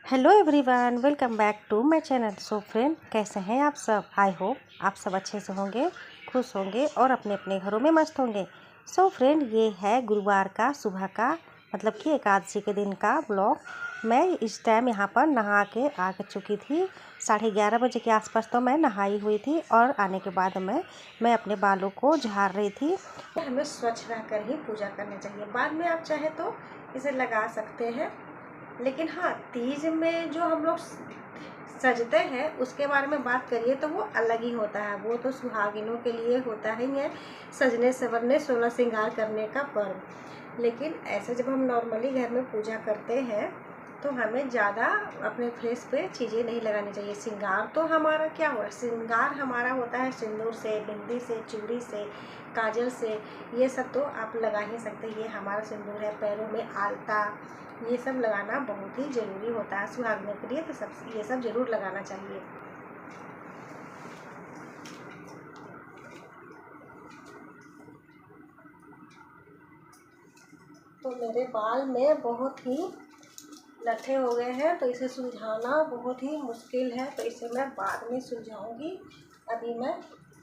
Hello everyone, welcome back to my channel. So friend, कैसे हैं आप सब? आई होप आप सब अच्छे से होंगे, खुश होंगे और अपने अपने घरों में मस्त होंगे। सो फ्रेंड, ये है गुरुवार का सुबह का मतलब कि एकादशी के दिन का ब्लॉग। मैं इस टाइम यहाँ पर नहा के आ चुकी थी। 11:30 बजे के आसपास तो मैं नहाई हुई थी और आने के बाद मैं अपने बालों को झाड़ रही थी। हमें स्वच्छ रहकर ही पूजा करनी चाहिए। बाद में आप चाहे तो इसे लगा सकते हैं, लेकिन हाँ, तीज में जो हम लोग सजते हैं उसके बारे में बात करिए तो वो अलग ही होता है। वो तो सुहागिनों के लिए होता ही है, सजने संवरने 16 श्रृंगार करने का पर्व। लेकिन ऐसे जब हम नॉर्मली घर में पूजा करते हैं तो हमें ज़्यादा अपने फेस पे चीज़ें नहीं लगानी चाहिए। श्रृंगार तो हमारा क्या हुआ, श्रृंगार हमारा होता है सिंदूर से, बिंदी से, चूड़ी से, काजल से। ये सब तो आप लगा ही सकते, ये हमारा सिंदूर है। पैरों में आलता, ये सब लगाना बहुत ही ज़रूरी होता है सुहागिनों के लिए, तो सब ये सब ज़रूर लगाना चाहिए। तो मेरे बाल में बहुत ही लट्ठे हो गए हैं, तो इसे सुलझाना बहुत ही मुश्किल है, तो इसे मैं बाद में सुलझाऊंगी। अभी मैं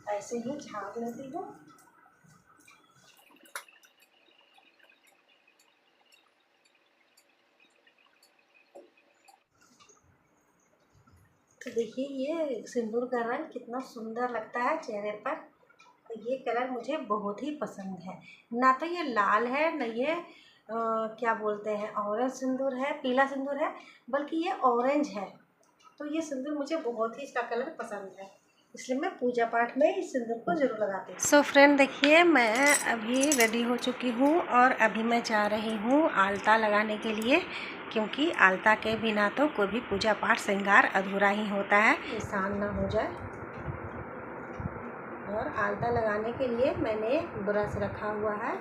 ऐसे ही झाड़ लेती हूँ। तो देखिए, ये सिंदूर का रंग कितना सुंदर लगता है चेहरे पर। तो ये कलर मुझे बहुत ही पसंद है। ना तो ये लाल है, न ये क्या बोलते हैं ऑरेंज सिंदूर है, पीला सिंदूर है, बल्कि ये ऑरेंज है। तो ये सिंदूर मुझे बहुत ही, इसका कलर पसंद है, इसलिए मैं पूजा पाठ में इस सिंदूर को ज़रूर लगाती हूँ। सो फ्रेंड, देखिए, मैं अभी रेडी हो चुकी हूँ और अभी मैं जा रही हूँ आलता लगाने के लिए, क्योंकि आलता के बिना तो कोई भी पूजा पाठ श्रृंगार अधूरा ही होता है, निशान ना हो जाए। और आलता लगाने के लिए मैंने ब्रश रखा हुआ है,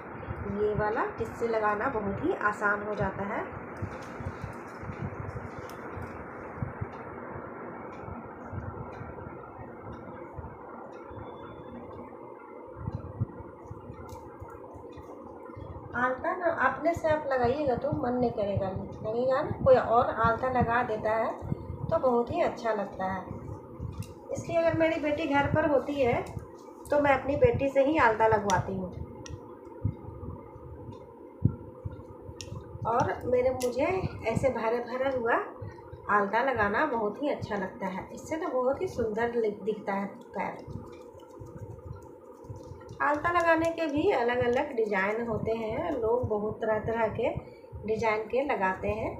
ये वाला, जिससे लगाना बहुत ही आसान हो जाता है। आलता ना अपने से आप लगाइएगा तो मन नहीं करेगा, लगेगा ना कोई और आलता लगा देता है तो बहुत ही अच्छा लगता है। इसलिए अगर मेरी बेटी घर पर होती है तो मैं अपनी बेटी से ही आलता लगवाती हूँ। और मुझे ऐसे भरे भरा हुआ आलता लगाना बहुत ही अच्छा लगता है। इससे ना बहुत ही सुंदर दिखता है पैर। आलता लगाने के भी अलग अलग डिज़ाइन होते हैं, लोग बहुत तरह तरह के डिज़ाइन के लगाते हैं,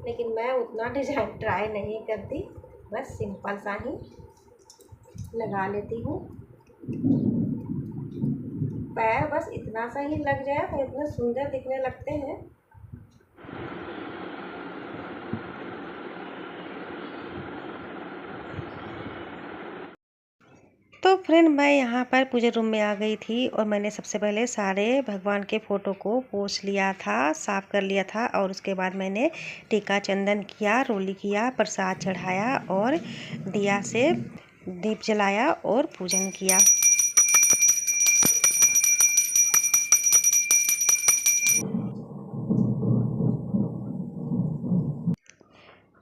लेकिन मैं उतना डिज़ाइन ट्राई नहीं करती, बस सिंपल सा ही लगा लेती हूँ। पैर बस इतना सा ही लग जाए तो इतने सुंदर दिखने लगते हैं। तो फ्रेंड, मैं यहाँ पर पूजा रूम में आ गई थी और मैंने सबसे पहले सारे भगवान के फ़ोटो को पोंछ लिया था, साफ़ कर लिया था, और उसके बाद मैंने टीका चंदन किया, रोली किया, प्रसाद चढ़ाया और दिया से दीप जलाया और पूजन किया।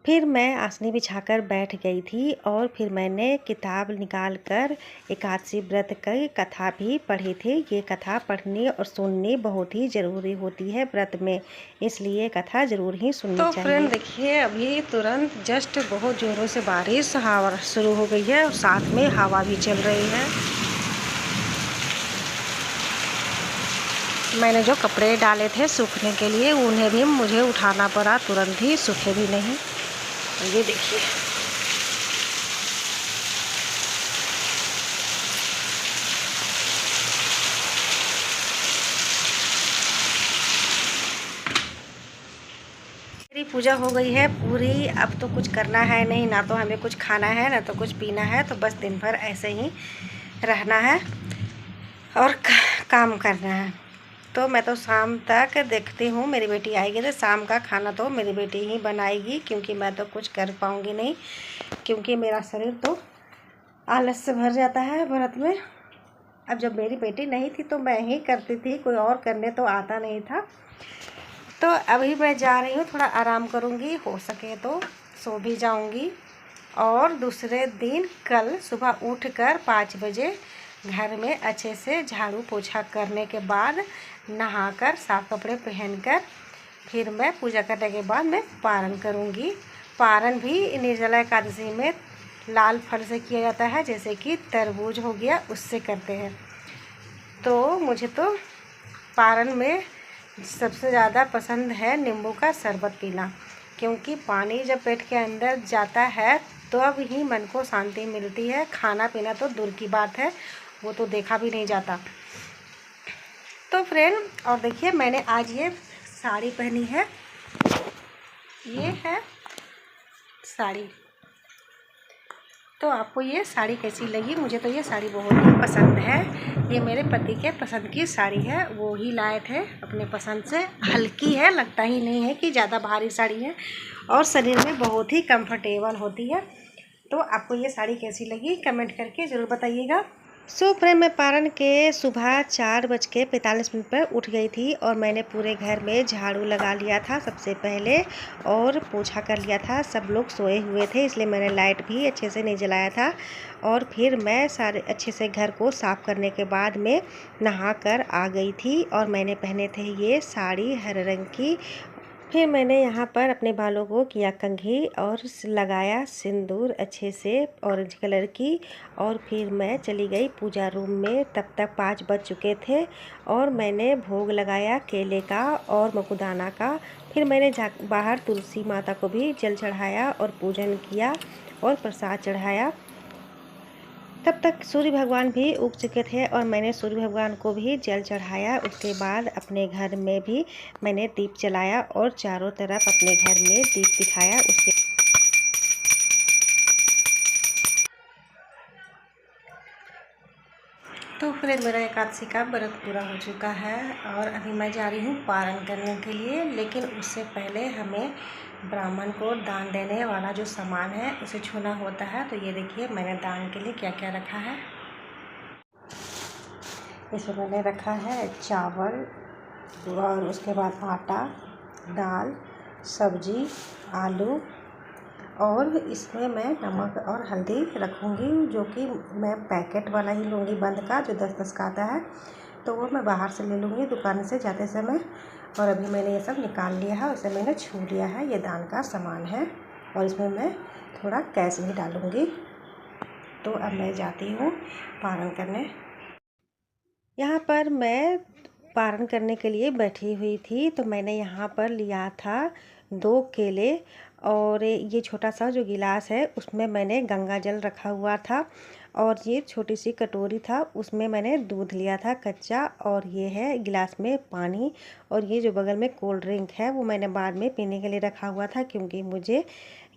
फिर मैं आसनी बिछाकर बैठ गई थी और फिर मैंने किताब निकाल कर एकादशी व्रत की कथा भी पढ़ी थी। ये कथा पढ़नी और सुननी बहुत ही ज़रूरी होती है व्रत में, इसलिए कथा ज़रूर ही सुननी चाहिए। तो फ्रेंड देखिए, अभी तुरंत जस्ट बहुत ज़ोरों से बारिश हवा शुरू हो गई है और साथ में हवा भी चल रही है। मैंने जो कपड़े डाले थे सूखने के लिए उन्हें भी मुझे उठाना पड़ा, तुरंत ही सूखे भी नहीं। ये देखिए, मेरी पूजा हो गई है पूरी। अब तो कुछ करना है नहीं, ना तो हमें कुछ खाना है ना तो कुछ पीना है, तो बस दिन भर ऐसे ही रहना है और काम करना है। तो मैं तो शाम तक देखती हूँ, मेरी बेटी आएगी तो शाम का खाना तो मेरी बेटी ही बनाएगी, क्योंकि मैं तो कुछ कर पाऊँगी नहीं, क्योंकि मेरा शरीर तो आलस से भर जाता है व्रत में। अब जब मेरी बेटी नहीं थी तो मैं ही करती थी, कोई और करने तो आता नहीं था। तो अभी मैं जा रही हूँ, थोड़ा आराम करूँगी, हो सके तो सो भी जाऊँगी। और दूसरे दिन कल सुबह उठकर 5 बजे घर में अच्छे से झाड़ू पोछा करने के बाद नहाकर साफ कपड़े पहनकर फिर मैं पूजा करने के बाद मैं पारण करूँगी। पारण भी निर्जला एकादशी में लाल फल से किया जाता है, जैसे कि तरबूज हो गया, उससे करते हैं। तो मुझे तो पारण में सबसे ज़्यादा पसंद है नींबू का शरबत पीना, क्योंकि पानी जब पेट के अंदर जाता है तो अब ही मन को शांति मिलती है। खाना पीना तो दूर की बात है, वो तो देखा भी नहीं जाता। तो फ्रेंड, और देखिए मैंने आज ये साड़ी पहनी है, ये है साड़ी। तो आपको ये साड़ी कैसी लगी? मुझे तो ये साड़ी बहुत ही पसंद है। ये मेरे पति के पसंद की साड़ी है, वो ही लाए थे अपने पसंद से। हल्की है, लगता ही नहीं है कि ज़्यादा भारी साड़ी है, और शरीर में बहुत ही कंफर्टेबल होती है। तो आपको ये साड़ी कैसी लगी कमेंट करके ज़रूर बताइएगा। सो फ्रेंड, मैं पारण के सुबह 4:45 पर उठ गई थी और मैंने पूरे घर में झाड़ू लगा लिया था सबसे पहले, और पोछा कर लिया था। सब लोग सोए हुए थे, इसलिए मैंने लाइट भी अच्छे से नहीं जलाया था। और फिर मैं सारे अच्छे से घर को साफ़ करने के बाद में नहा कर आ गई थी, और मैंने पहने थे ये साड़ी हरे रंग की। फिर मैंने यहाँ पर अपने बालों को किया कंघी और लगाया सिंदूर अच्छे से ऑरेंज कलर की, और फिर मैं चली गई पूजा रूम में। तब तक 5 बज चुके थे, और मैंने भोग लगाया केले का और मकुदाना का। फिर मैंने बाहर तुलसी माता को भी जल चढ़ाया और पूजन किया और प्रसाद चढ़ाया। तब तक सूर्य भगवान भी उग चुके थे, और मैंने सूर्य भगवान को भी जल चढ़ाया। उसके बाद अपने घर में भी मैंने दीप जलाया और चारों तरफ अपने घर में दीप दिखाया। उसके तो फिर मेरा एकादशी का व्रत पूरा हो चुका है, और अभी मैं जा रही हूँ पारण करने के लिए। लेकिन उससे पहले हमें ब्राह्मण को दान देने वाला जो सामान है उसे छूना होता है। तो ये देखिए मैंने दान के लिए क्या क्या रखा है। इसमें मैंने रखा है चावल, और उसके बाद आटा, दाल, सब्जी, आलू, और इसमें मैं नमक और हल्दी रखूँगी, जो कि मैं पैकेट वाला ही लूँगी बंद का, जो 10-10 का आता है। तो वो मैं बाहर से ले लूँगी दुकान से जाते समय। और अभी मैंने ये सब निकाल लिया है, उसे मैंने छू लिया है। ये दान का सामान है, और इसमें मैं थोड़ा कैश भी डालूँगी। तो अब मैं जाती हूँ पारण करने। यहाँ पर मैं पारण करने के लिए बैठी हुई थी, तो मैंने यहाँ पर लिया था 2 केले, और ये छोटा सा जो गिलास है उसमें मैंने गंगा जल रखा हुआ था, और ये छोटी सी कटोरी था उसमें मैंने दूध लिया था कच्चा, और ये है गिलास में पानी। और ये जो बगल में कोल्ड ड्रिंक है वो मैंने बाद में पीने के लिए रखा हुआ था, क्योंकि मुझे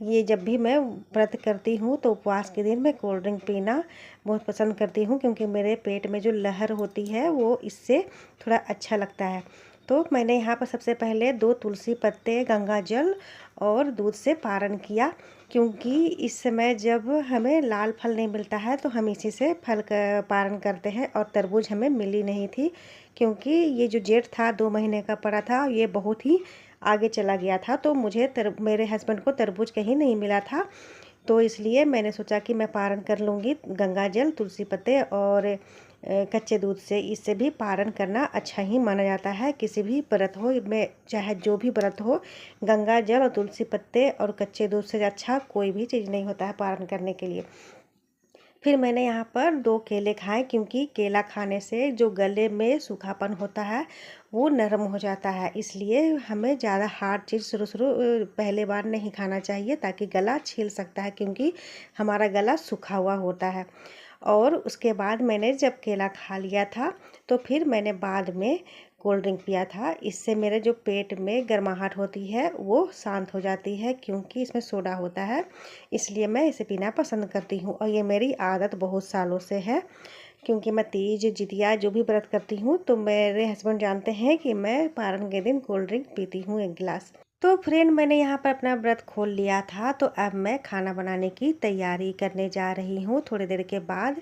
ये जब भी मैं व्रत करती हूँ तो उपवास के दिन मैं कोल्ड ड्रिंक पीना बहुत पसंद करती हूँ, क्योंकि मेरे पेट में जो लहर होती है वो इससे थोड़ा अच्छा लगता है। तो मैंने यहाँ पर सबसे पहले 2 तुलसी पत्ते, गंगा जल और दूध से पारण किया, क्योंकि इस समय जब हमें लाल फल नहीं मिलता है तो हम इसी से फल का पारण करते हैं। और तरबूज हमें मिली नहीं थी, क्योंकि ये जो जेठ था 2 महीने का पड़ा था, ये बहुत ही आगे चला गया था। तो मुझे मेरे हस्बैंड को तरबूज कहीं नहीं मिला था, तो इसलिए मैंने सोचा कि मैं पारण कर लूँगी गंगा जल, तुलसी पत्ते और कच्चे दूध से। इससे भी पारण करना अच्छा ही माना जाता है, किसी भी व्रत हो में, चाहे जो भी व्रत हो, गंगा जल और तुलसी पत्ते और कच्चे दूध से अच्छा कोई भी चीज़ नहीं होता है पारण करने के लिए। फिर मैंने यहाँ पर 2 केले खाए, क्योंकि केला खाने से जो गले में सूखापन होता है वो नरम हो जाता है। इसलिए हमें ज़्यादा हार्ड चीज़ शुरू पहले बार नहीं खाना चाहिए, ताकि गला छील सकता है, क्योंकि हमारा गला सूखा हुआ होता है। और उसके बाद मैंने जब केला खा लिया था तो फिर मैंने बाद में कोल्ड ड्रिंक पिया था। इससे मेरे जो पेट में गर्माहट होती है वो शांत हो जाती है, क्योंकि इसमें सोडा होता है, इसलिए मैं इसे पीना पसंद करती हूँ। और ये मेरी आदत बहुत सालों से है, क्योंकि मैं तीज, जितिया जो भी व्रत करती हूँ तो मेरे हस्बैंड जानते हैं कि मैं पारण के दिन कोल्ड ड्रिंक पीती हूँ 1 गिलास। तो फ्रेंड, मैंने यहाँ पर अपना व्रत खोल लिया था, तो अब मैं खाना बनाने की तैयारी करने जा रही हूँ थोड़ी देर के बाद।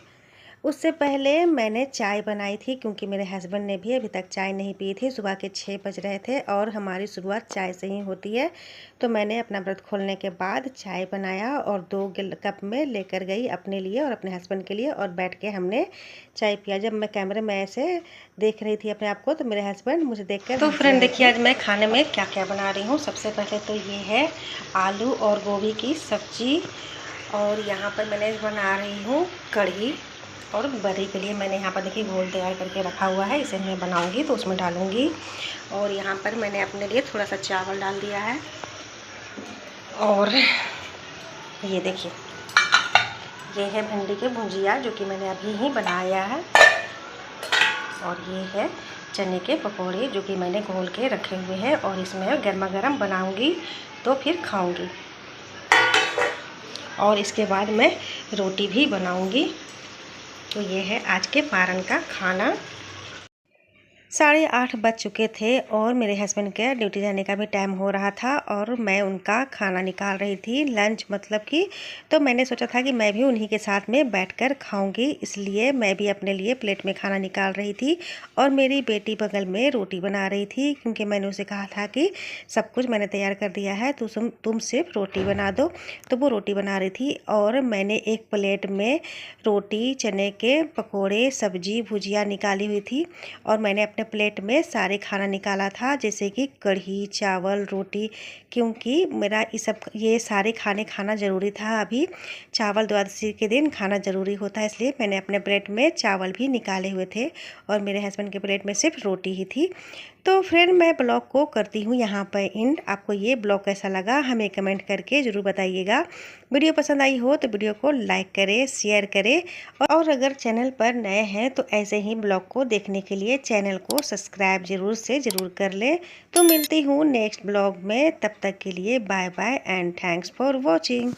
उससे पहले मैंने चाय बनाई थी, क्योंकि मेरे हस्बैंड ने भी अभी तक चाय नहीं पी थी। सुबह के 6 बज रहे थे और हमारी शुरुआत चाय से ही होती है। तो मैंने अपना व्रत खोलने के बाद चाय बनाया और 2 कप में लेकर गई अपने लिए और अपने हस्बैंड के लिए, और बैठ के हमने चाय पिया। जब मैं कैमरे में ऐसे देख रही थी अपने आप को, तो मेरे हस्बैंड मुझे देख कर, तो फ्रेंड देखिए आज मैं खाने में क्या क्या बना रही हूँ। सबसे पहले तो ये है आलू और गोभी की सब्जी, और यहाँ पर मैंने बना रही हूँ कढ़ी। और बड़ी के लिए मैंने यहाँ पर देखिए घोल तैयार करके रखा हुआ है, इसे मैं बनाऊंगी तो उसमें डालूंगी। और यहाँ पर मैंने अपने लिए थोड़ा सा चावल डाल दिया है। और ये देखिए, ये है भिंडी के भुजिया जो कि मैंने अभी ही बनाया है। और ये है चने के पकौड़े जो कि मैंने घोल के रखे हुए हैं, और इसमें गर्मा गर्म बनाऊंगी तो फिर खाऊंगी। और इसके बाद मैं रोटी भी बनाऊंगी। तो ये है आज के पारण का खाना। 8:30 बज चुके थे और मेरे हस्बैंड के ड्यूटी जाने का भी टाइम हो रहा था, और मैं उनका खाना निकाल रही थी, लंच मतलब कि। तो मैंने सोचा था कि मैं भी उन्हीं के साथ में बैठकर खाऊंगी, इसलिए मैं भी अपने लिए प्लेट में खाना निकाल रही थी। और मेरी बेटी बगल में रोटी बना रही थी, क्योंकि मैंने उसे कहा था कि सब कुछ मैंने तैयार कर दिया है, तो तुम सिर्फ रोटी बना दो। तो वो रोटी बना रही थी, और मैंने एक प्लेट में रोटी, चने के पकौड़े, सब्जी, भुजिया निकाली हुई थी। और मैंने अपने प्लेट में सारे खाना निकाला था, जैसे कि कढ़ी, चावल, रोटी, क्योंकि मेरा ये सारे खाने खाना ज़रूरी था। अभी चावल द्वादशी के दिन खाना ज़रूरी होता है, इसलिए मैंने अपने प्लेट में चावल भी निकाले हुए थे, और मेरे हस्बैंड के प्लेट में सिर्फ रोटी ही थी। तो फ्रेंड मैं ब्लॉग को करती हूँ यहाँ पर एंड। आपको ये ब्लॉग कैसा लगा हमें कमेंट करके ज़रूर बताइएगा। वीडियो पसंद आई हो तो वीडियो को लाइक करें, शेयर करें, और अगर चैनल पर नए हैं तो ऐसे ही ब्लॉग को देखने के लिए चैनल को सब्सक्राइब ज़रूर कर लें। तो मिलती हूँ नेक्स्ट ब्लॉग में, तब तक के लिए bye bye and thanks for watching.